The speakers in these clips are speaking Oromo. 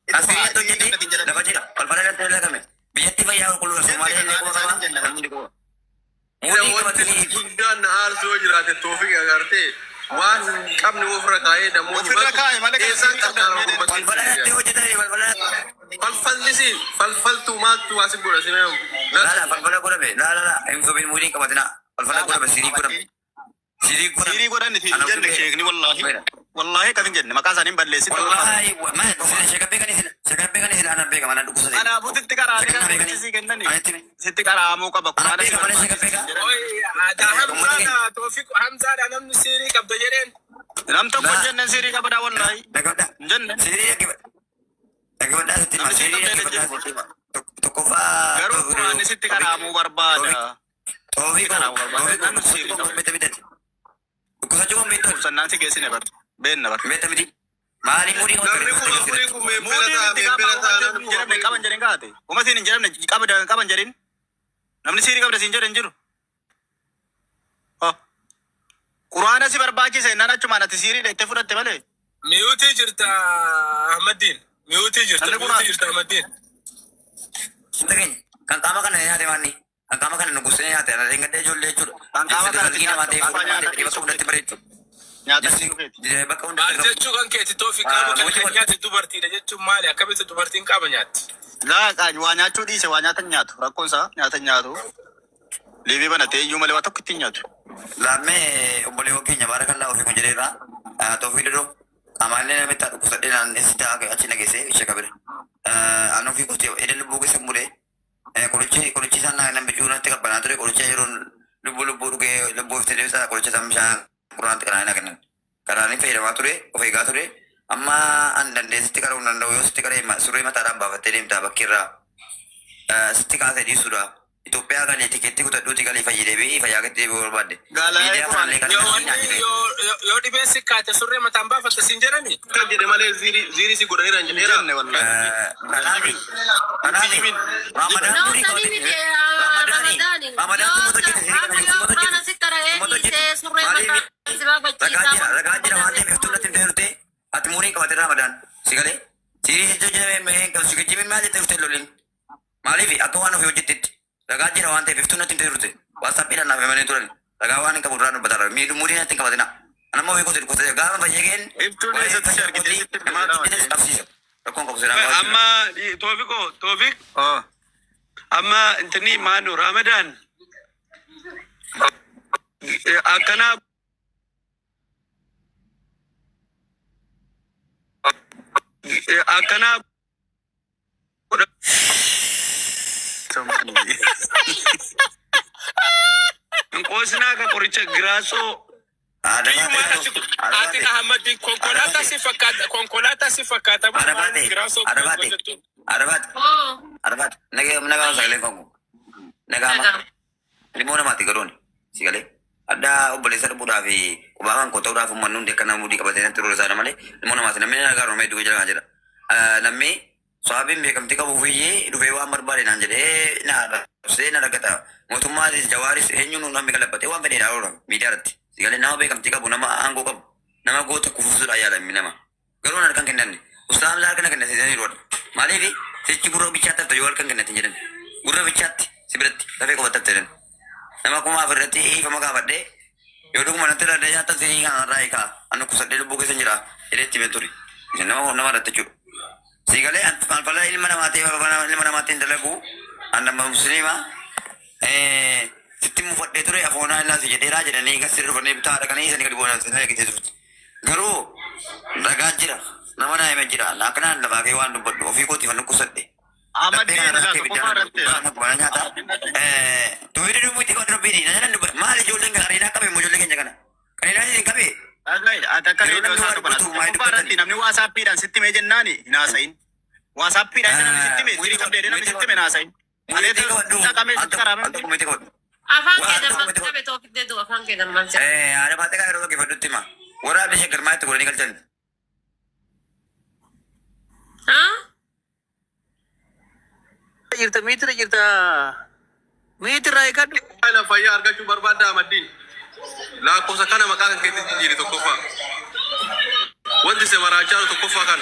Aslinya tu jadi dapat tidak. Kalau pada nanti lagi kami. Biar tiba yang keluar Somalia ni kau apa? Kami ni kau. Mudi kau mati. Sudah nahar so jirate tofik agarte. Wan kam ni ufra kai da mudi. Ufra kai mana kesan kadar. Kalau pada nanti kau jadi kalau pada. Fal lisi fal tu mat tu asik bola sini. Lala kalau pada kau dah. Lala. Em kau bin mudi kau mati nak. Kalau pada kau dah siri kau dah. Siri kau dah ni jangan Sheikh ni wallahi. Wallahi kadang jangan. Maka sana ni badle sih. Wallahi. Mana? Saya pegang ni sila anak pegang mana dukung saja. Anak butuh tikar ada kan sih kan ni. Tikar amu ka bakuna ada. Mana saya pegang? Oi, ada Hamzah Tofik Hamzah dan Nam Siri kab dojerin. Nam tu pun jangan siri ka pada wallahi. Jangan. Siri akibat dah setiap siri akibat tokofa. Garu ni tikar amu barbada. Tofik kan siri. Beta. Dukung saja kau betul. Senang sih kesin ya ber. Ben na ber. Beta mudi. Mari mudi kau. Jaram ni kapan jaring kate? Uma sini jaram ni kapan jaring? Namni siri kapan jaring juru? Oh, Quran si berbaca saya nana cuma nanti siri dek tefurat temale. Miuti jirta Ahmadin. Miuti jirta Ahmadin. Mungkin kan kama kan ya demani. Kan kama kan nugusnya ya ada yang ada jual jual. Kan kama kan kita mati kita sudah tiba-tiba. Nyata sih. Jadi bakal unda. Jechuun kan keeti Tofik qabu kan nyaati dubartiidha jechuun maali akkamitti dubartiin qaba nyaatti. Laa kan waa nyaachuu dhiise waa nyaatan nyaatu rakkoon isaa nyaatan nyaatu. Liibii banatee iyyuu malee waa tokko ittiin nyaatu. Lammee obboleewwan keenya baarakallah ofii kun jedheerra. Tofii duduu amaallee namitti dhukkubsadhee naannoo sitaa achi nageessee ishee qabire. Anuu fi gosti edda lubbuu keessa mudee qorichi isaan nama bicuunatti qabbanaa ture qoricha yeroo lubbuu dhugee lubbuu iftee deebisaa qoricha isaan bishaan Quran kana kennan. Karena ini faedah mature, ofega ture. Amma anda desti kalau anda yo sesti kalau surya mata ram bawa terim tak bakira. Sesti kalau tadi sudah itu pea kan etiket itu tak dua tiga kali faedah dewi, faedah kita dewi berbeda. Yo di basic kata surya mata amba fata sinjara ni. Kan jadi malah ziri si gurang iran jadi Jangan wallahi. Ramadan muri kau tadi. Ramadan tu mesti kita Ragajira wante betul nanti terute at muri kau terima Ramadan. Sigale. Siri sejauh me kau sikit jimin mana terus terlolin. Malivi atau anu fiujitit. Ragajira wante betul nanti terute. WhatsApp ina nama mana turan. Ragawan kau bukan betul. Midu muri nanti kau tina. Anak mau ikut ikut saja. Gak apa jagen. Itu ni satu share kita. Memang kita tafsir. Kau kau serang. Amma di Tofik. Oh. Amma inteni manu Ramadan. Akana Kosna ka qoricha graso Ada Ati Ahmad di konkolata si fakata graso Arabat naga sagale kau naga ama limona mati karun sigale ada boleh ser buda fi kubangan kota udah fumanun dia kena mudi kabupaten terus sana male limona mati namanya naga rumah itu jalan aja nami sahabim bekam tika bufiye duwewa marbare nanjade na se na kata mutuma di jawaris henyun nami kalapate wa beni daura midarat sigale na bekam tika bunama anggo kam nama go ta kufusul ayala minama garuna kan kendan ustam lar kan kendan sejani road male di sechi guru bichata to yol kan kendan tinjadan guru bichati sibirati tapi ko batat nama kuma berarti kama kabade yodo kuma nanti ada jata sini kan raika anu kusat dulu buku senjera ini timeturi nama ada tujuh sigale alfala ilmu nama mati indalaku anda muslima setiap muat itu ya phone Allah sejadi raja dan ini kasih rupa ni betah kan ini seni kedua seni kita tu guru ragajira nama nama menjira nak kena anda bagi wan tu ofi ko tiwan kusat deh Ahmad ni nak banyak tak tu ini dulu mesti kau terbini nanti mali jualan kan hari nak kami mau jualan kan hari ni kami Agay, ada kan itu satu panas. Kumparan tinam ni WhatsApp dan sistem ejen nani nasain. WhatsApp dan sistem jadi kami dari sistem nasain. Ada itu kita kami sekarang. Afan ke dalam kita topik dia tu afan ke dalam macam. Ada mata kan orang kita berdua mah. Orang ada yang kerma itu boleh nikah jen. Hah? Mitra ikan. Ana faya harga tu berbeda Madin. La kosa kana makaka kiti jiri to kofa. Wanda se maracha to kofa kan.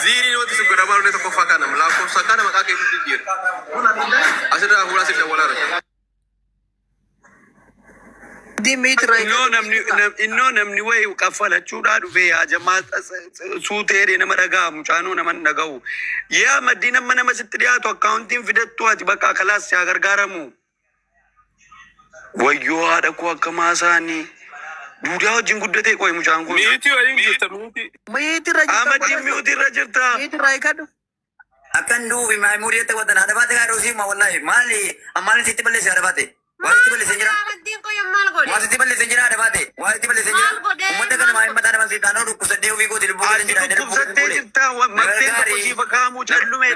زيري نوتي سبقنا ما روني تكفى كان ملا كوسا كان ما كاكي تدير أسرع هو سيد ولا رجع innoo namni wayi kaffalachuudhaan dhufee yaa jamaata suuteedhe nama dhagaa mucaanoo nama dhaga'u yaa maddii nama sitti dhiyaatu akkaawuntiin fidattu ati bakka kalaas yaa gargaaramu wayyoo haadha koo akka maasaanii duudaa wajjin guddatee qoy mucaan kun miitii irra jirta akan duubi maamuriyatta watan hadabate gaa rosi ma wallahi mali sitti balle hadabate wasitti balle senjira Amadin ko yung mal god. wasitti balle senjira hadabate wasitti balle senjira ummata kana maay mata naman sitano dukkusadde ufi ko dilbu senjira dhukkubsattee jirta maktee tokko siifa kaamuu callume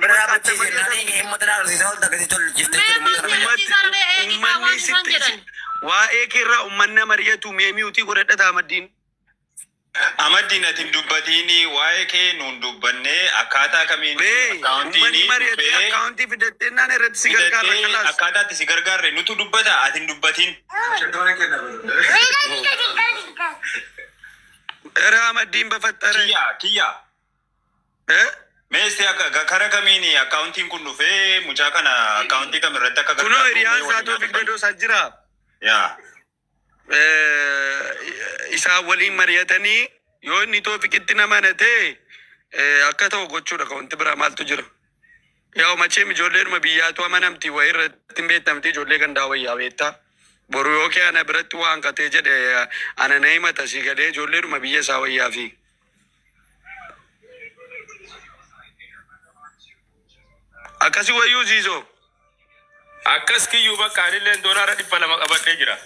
waa'ee keerraa ummanna mariyatu meemiutii godhadhataa maddiin Amaddiin atin dubbatini waa'ee kee nuun dubbanne akkaataa kamiin ummanni mariyatu akkaawuntii fidattennaan irratti si gargaarra kalaas akkaataatti si gargaarre nutu dubbata atin dubbatiin era amaddiin bafattare kiyya meesti kara kamiin akkaawuntiin kun dhufee mucaa kana akkaawuntii kam irratti akka kunoo hiriyaan saatoo figdadoo saa jira yaa isaa waliin mari'atanii yoo inni toofiqitti namanatee akka ta'u gochuudha kawanti biraa maaltu jira yaa macheem ijoolleedhuma biyyaatu amanamti wayii irratti hin beektamti ijoollee gandaa wayyaa beektaa boru yoo kee ana biratti waan qatee jedhe ana na himata si galee ijoolleedhuma biyya isaa wayyaa fi akkasi wayyuu ziizoo akkas kiyyuu bakka anilleen doolaara 200 qabadhee jira.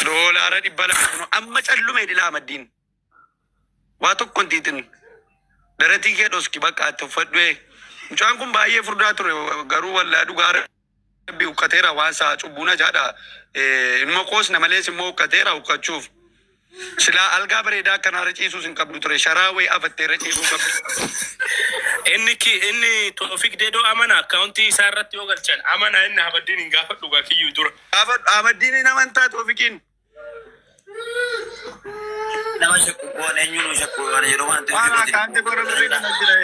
doolaara 200 amma callume dhilaa maddiin waa tokko hintiitin daratii kee dhoski bakka atti uffadhee mucaan kun baay'ee furdaa ture garuu wallaa dhugaa rabbi ukkateera waan saa cubbuuna jaadha ilma koos namalees immoo ukkateera ukkachuuf silaa algaa bareedaa akkanaarra ciisuus hin qabdu ture sharaa wayii afatteerra ciisuu qabdu. Inni Toofiq Deedoo amana akkaawuntii isaa irratti yoo galchan amana inni Amaddiin hin gaafadhu gaa kiyyuu dura. Amaddiin hin amantaa Toofiqiin. nama shakku kuwan eenyuun shakku kana yeroo waan Waan akkaawuntii godha bareedana jira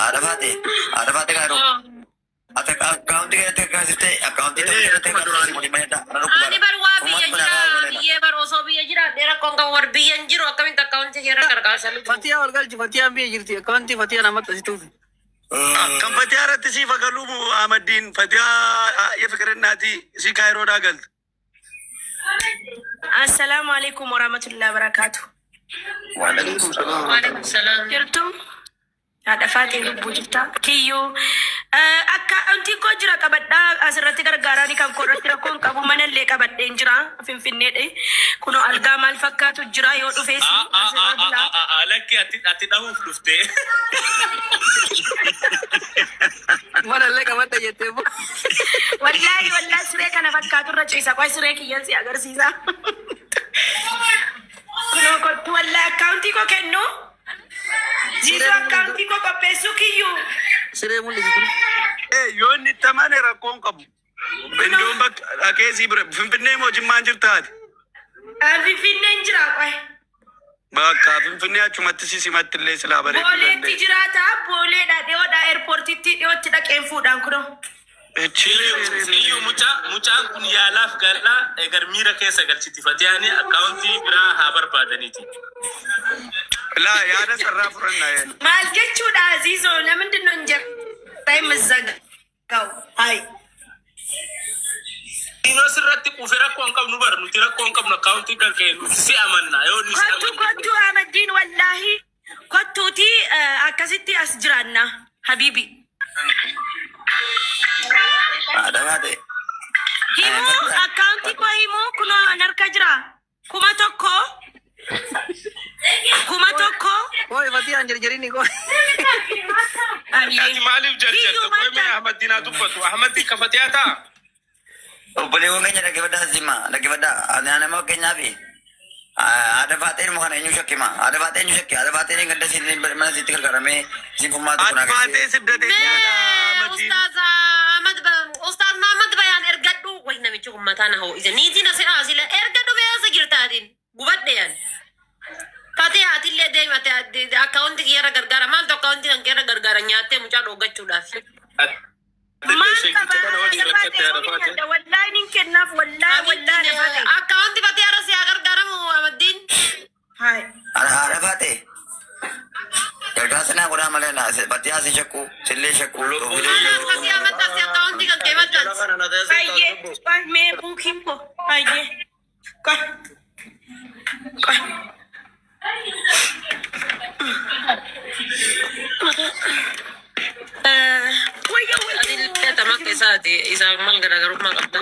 ada baate gaaro ate akkaawuntii kana kaasite akkaawuntii tokko kaasite mudi mayata Ani bar waa biyya jira biyya bar osoo biyya jira dheera konga war biyyan jiru akkamitti akkaawuntii keera gargaarsan. Fatiyaa wal galchi fatiyaan biyya jirti akkaawuntii fatiyaa namatti asituufi. Kan fatiyaa irratti siifa galuu Amaddiin fatiyaa yefikirinnaati si kaayiroodhaa galta. Assalamu alaikum warahmatullahi wabarakatuh. Waalaikum salam. Jirtum? Haadha Faatiin lubbuu jirta. Kiyyuu akkaawuntii koo jira qabadhaa asirratti gargaaranii kan koorratti rakkoon qabu manallee qabadheen jira Finfinneedhe. Kunoo algaa maal fakkaatu jira yoo dhufees Lakki ati dhahuuf dhuftee. Manallee qabadha jettee boo. wallahi siree kana fakkaatu irra ciisa qoy siree kiyyan si agarsiisa. Kunoo kottu wallahi akkaawuntii koo kennu. Jiisu akkaawuntii koo qopheessuu kiyyuu. Siree mul'isitu. Yoo inni tamane rakkoon qabu. Bendoon bakka dhaqee si bira Finfinnee moo Jimmaan jirtaati? Finfinneen jira qoy. Bakka Finfinnee achumatti si simatti illee silaa bareedu. Booleetti jiraata booleedha dhiyoodha eerpoortitti dhiyootti dhaqeen fuudhaan kunoo. Kiyyuu mucaan kun yaalaaf galaa egar miira keessa galchiti Fatiyaan akkaawuntii biraa haa barbaadaniiti. Laa yaada sarraa furannaa yaala. Maal jechuudha Aziizoo namni nun jira mazzagaaw hay. Inoo sirratti quufee rakkoo hin qabnu bara nuti rakkoo hin qabnu akkaawuntii kan kennu si amanna yoo ni Kottu Amaddiin wallaahi kottuuti akkasitti as jiraanna habibi. ada baate Himuu akkaawuntii koo himuu kunoo harka jira 1,000 Koi fatiyaan jarjarini koi. Ati maaliif jarjarta koy mee Ahmaddiin haa dubbatu Ahmaddiin ka Fatiyaa ta'a. obboleewwan keenya dhaggeeffadhaa sima dhaggeeffadhaa nama keenyaa fi ada baateen mukaan eenyu shakkima ada baateen eenyu shakki ada baateen ganda siin mana sitti gargaaramee siin furmaatu kun Ati baatee sibdatee Ustaz Muhammad Bayaan ergadhu way namichi kun mataa na hoo isa niitiin asii ergadhu beesa jirtaatiin gubadhe yan Fatih hatillee deemate akkaawunti kiyyaarra gargaara. Maaltu akkaawunti kan kiyyaarra gargaara nyaattee mucaa dhoogachuudhaaf. Wallahi nin kennaaf wallahi. Akkaawunti Fatih har'a si haa gargaaramu Amaddiin. Haadha faate. Gargaara sanaa godhaa malee Fatih asi shakku sillee shakku. Fatih amadda si akkaawunti kan kee maddaati. Hayyee mee buukiin ko hayyee. Qoy. Adillee tamaa keessaati isa mal garaagarummaa qabda.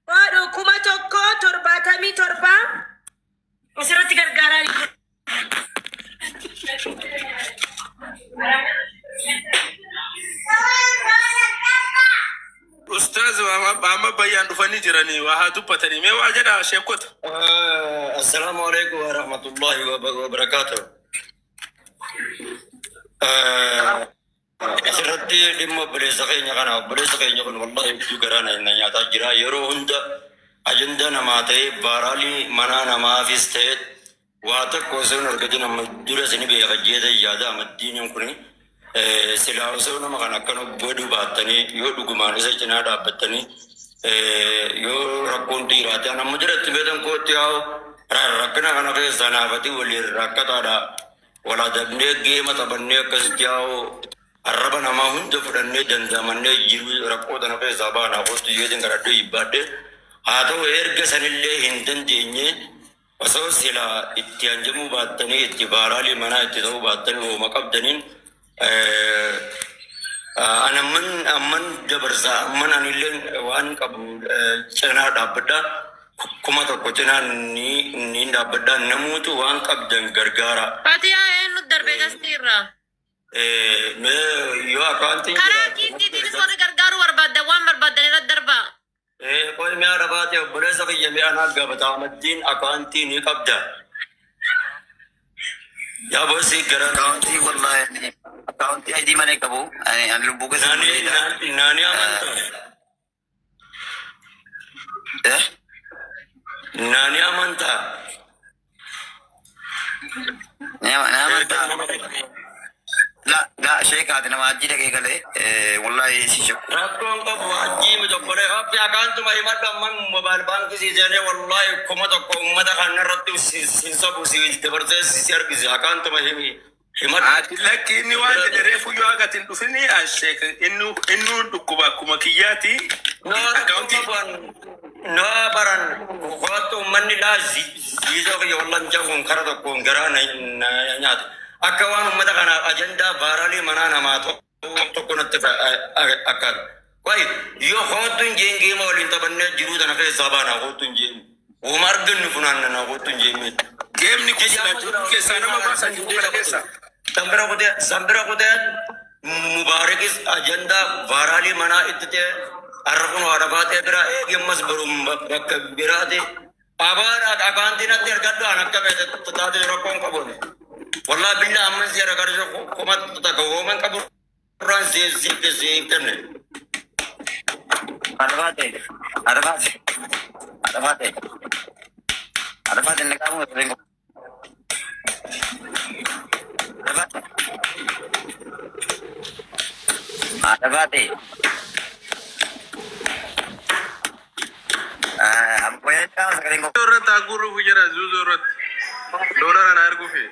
Waadho 1,177 asirratti gargaaraa. Ustaz amma bayyaan dhufanii jiranii waa haa dubbatanii mee waa jedha sheekota. Assalamu alaikum wa rahmatullahi wa barakatuh. Asirratti dhimma obboleessa keenya kun wallahi hedduu garaana hin nyaataa jira. Yeroo hunda ajenda namaa ta'ee baaraalii manaa namaafis ta'e waa tokko osoo hin argatin amma dura isin beeka jeeta yaada amaddiiniin kuni silaa osoo nama kan akkana godhu baattanii yoo dhugumaan isa cinaa dhaabbattanii yoo rakkoon dhiiraate amma jiratti beekan kootti haa rakkina kana keessaa naafati waliin rakkataadha. Wala dabnee geema taphannee akkasitti haa arraba namaa hunda fudhannee dandamannee jiru rakkoo kana keessaa baanaa kootti yeetiin garadhee yibbaadhe haa ta'u erga sanillee hin dandeenye osoo silaa itti hanjamuu baattanii itti baaraalii manaa itti ta'uu baattanii hooma qabdaniin amman dabarsaa amman anilleen waan qabu cinaa dhaabbadhaa. Kuma tokko cinaa ni dhaabbadhaa namoota waan qabdan gargaara. Fatih eenyu darbee gastiirra. Yoo akkaantiin karaa kiintiitiin warri gargaaru barbaadda waan barbaaddan irratti darbaa. Qoy mi'a dhabaatee obboleessa kiyya mi'a naa gabataa amaddiin akkaantii ni qabda. Yaa boosii gara Akkaawuntii wallahi akkaawuntii adii malee qabu. Ani lubbuu keessa naani amantaa. Nani amantaa. La sheekaati nama ajji dhaqee galee wallahi si shakku. Rakkoon qabu ajjii mi tokko dhee hafti akkaantuma himadha amman mobaayil baankii si seenee wallahi kuma tokko uummata kan irratti sin sabu si dabarsee si argisi akkaantuma himadha. Lakki inni waan jedhe reefu yoo agatin dhufini asheek inni dhukkuba akkuma kiyyaati. No baran waktu manni daa zizo kaya wallan jangun kara tokkoon garaa nyaate akka waan ummata kana ajandaa baaraalii manaa namaa tokko natti akka wayi yoo hootun jeengeema waliin taphannee jiruu tana keessaa baanaa hootun jeemi uuma argannu funaannanaa hootun jeemi geemni keessaa nama baasan jiru keessa sambira kutee mubaarakis ajandaa baaraalii manaa itti ta'e arrabun wada baatee bira eegemmas barum bakka biraati abaara akaantiin atti argadhu an akka beete taate rakkoon qabuun wallaa billa amman si aragarisa kuma takka hooman qabu raan si kenne Arafate nakamu rengo. Arafate. Apa yang kau sekarang? Zorat aku ruh hujan, zorat. Dolar anak aku fi.